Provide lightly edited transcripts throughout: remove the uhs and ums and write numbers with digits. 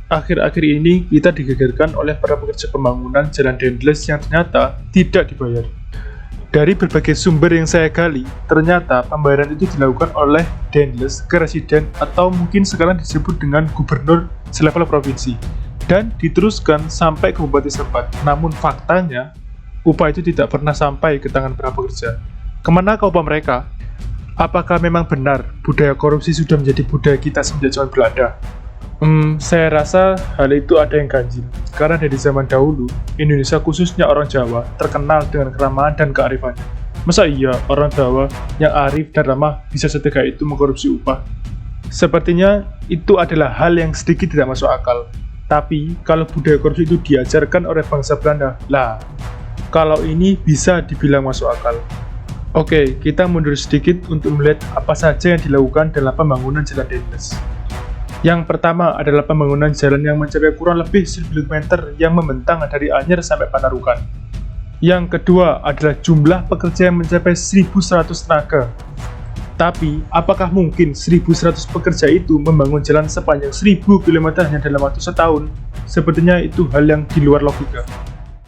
Akhir-akhir ini kita digegerkan oleh para pekerja pembangunan Jalan Dendles yang ternyata tidak dibayar. Dari berbagai sumber yang saya gali, ternyata pembayaran itu dilakukan oleh Dendles ke residen atau mungkin sekarang disebut dengan gubernur selevel provinsi dan diteruskan sampai ke bupati setempat. Namun faktanya, upah itu tidak pernah sampai ke tangan para pekerja. Kemana ke upah mereka? Apakah memang benar budaya korupsi sudah menjadi budaya kita semenjak zaman Belanda? Saya rasa hal itu ada yang ganjil, karena dari zaman dahulu, Indonesia khususnya orang Jawa terkenal dengan keramahan dan kearifannya. Masa iya orang Jawa yang arif dan ramah bisa setegah itu mengkorupsi upah? Sepertinya itu adalah hal yang sedikit tidak masuk akal. Tapi kalau budaya korupsi itu diajarkan oleh bangsa Belanda, lah, kalau ini bisa dibilang masuk akal. Oke, kita mundur sedikit untuk melihat apa saja yang dilakukan dalam pembangunan Jalan Dendles. Yang pertama adalah pembangunan jalan yang mencapai kurang lebih 1.000 km yang membentang dari Anyer sampai Panarukan. Yang kedua adalah jumlah pekerja yang mencapai 1.100 tenaga. Tapi, apakah mungkin 1.100 pekerja itu membangun jalan sepanjang 1.000 km hanya dalam waktu setahun? Sepertinya itu hal yang di luar logika.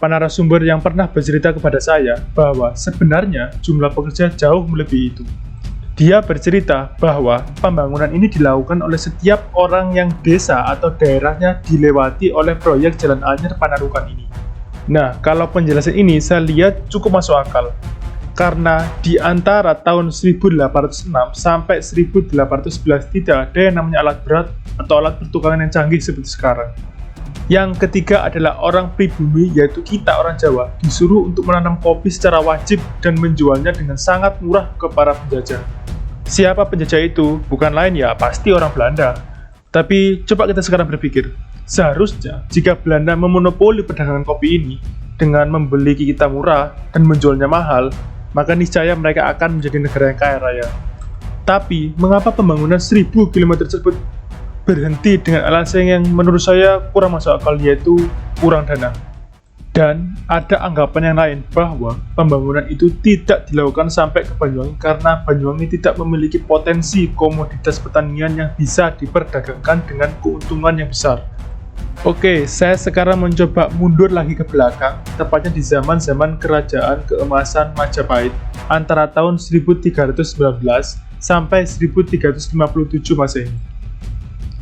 Narasumber yang pernah bercerita kepada saya bahwa sebenarnya jumlah pekerja jauh melebihi itu. Dia bercerita bahwa pembangunan ini dilakukan oleh setiap orang yang desa atau daerahnya dilewati oleh proyek Jalan Anyer Panarukan ini. Nah, kalau penjelasan ini saya lihat cukup masuk akal. Karena di antara tahun 1806 sampai 1811 tidak ada yang namanya alat berat atau alat pertukangan yang canggih seperti sekarang. Yang ketiga adalah orang pribumi, yaitu kita orang Jawa, disuruh untuk menanam kopi secara wajib dan menjualnya dengan sangat murah ke para penjajah. Siapa penjajah itu? Bukan lain ya, pasti orang Belanda. Tapi coba kita sekarang berpikir, seharusnya jika Belanda memonopoli perdagangan kopi ini dengan membeli kita murah dan menjualnya mahal, maka niscaya mereka akan menjadi negara yang kaya raya. Tapi, mengapa pembangunan 1.000 km tersebut berhenti dengan alasan yang menurut saya kurang masuk akal, yaitu kurang dana? Dan ada anggapan yang lain bahwa pembangunan itu tidak dilakukan sampai ke Banyuwangi karena Banyuwangi tidak memiliki potensi komoditas pertanian yang bisa diperdagangkan dengan keuntungan yang besar. Oke, saya sekarang mencoba mundur lagi ke belakang, tepatnya di zaman-zaman kerajaan keemasan Majapahit antara tahun 1319 sampai 1357 Masehi.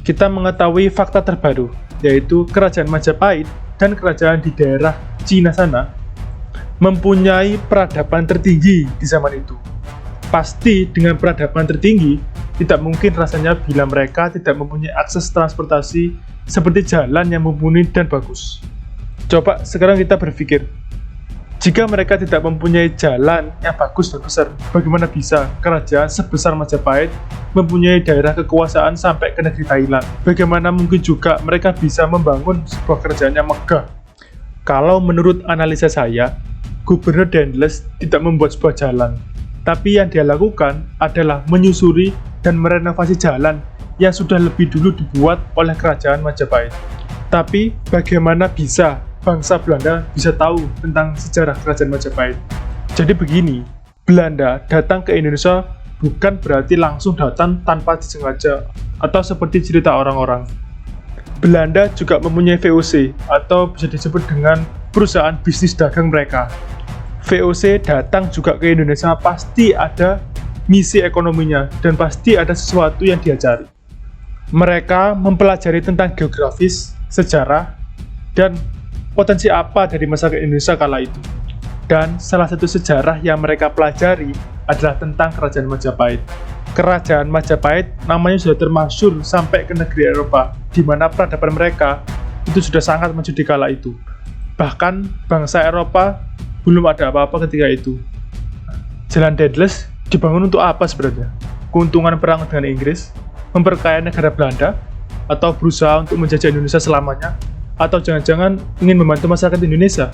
Kita mengetahui fakta terbaru, yaitu kerajaan Majapahit dan kerajaan di daerah Cina sana mempunyai peradaban tertinggi di zaman itu. Pasti dengan peradaban tertinggi, tidak mungkin rasanya bila mereka tidak mempunyai akses transportasi seperti jalan yang mumpuni dan bagus. Coba sekarang kita berpikir, jika mereka tidak mempunyai jalan yang bagus dan besar, bagaimana bisa kerajaan sebesar Majapahit mempunyai daerah kekuasaan sampai ke negeri Thailand? Bagaimana mungkin juga mereka bisa membangun sebuah kerajaan yang megah? Kalau menurut analisa saya, Gubernur Dendles tidak membuat sebuah jalan, tapi yang dia lakukan adalah menyusuri dan merenovasi jalan yang sudah lebih dulu dibuat oleh kerajaan Majapahit. Tapi bagaimana bisa bangsa Belanda bisa tahu tentang sejarah kerajaan Majapahit? Jadi begini, Belanda datang ke Indonesia bukan berarti langsung datang tanpa disengaja atau seperti cerita orang-orang. Belanda juga mempunyai VOC atau bisa disebut dengan perusahaan bisnis dagang mereka. VOC datang juga ke Indonesia pasti ada misi ekonominya dan pasti ada sesuatu yang dia cari. Mereka mempelajari tentang geografis, sejarah, dan potensi apa dari masyarakat Indonesia kala itu. Dan salah satu sejarah yang mereka pelajari adalah tentang Kerajaan Majapahit. Kerajaan Majapahit namanya sudah termasyhur sampai ke negeri Eropa, di mana peradaban mereka itu sudah sangat maju di kala itu. Bahkan bangsa Eropa belum ada apa-apa ketika itu. Jalan Dendles dibangun untuk apa sebenarnya? Keuntungan perang dengan Inggris? Memperkaya negara Belanda? Atau berusaha untuk menjajah Indonesia selamanya? Atau jangan-jangan ingin membantu masyarakat Indonesia?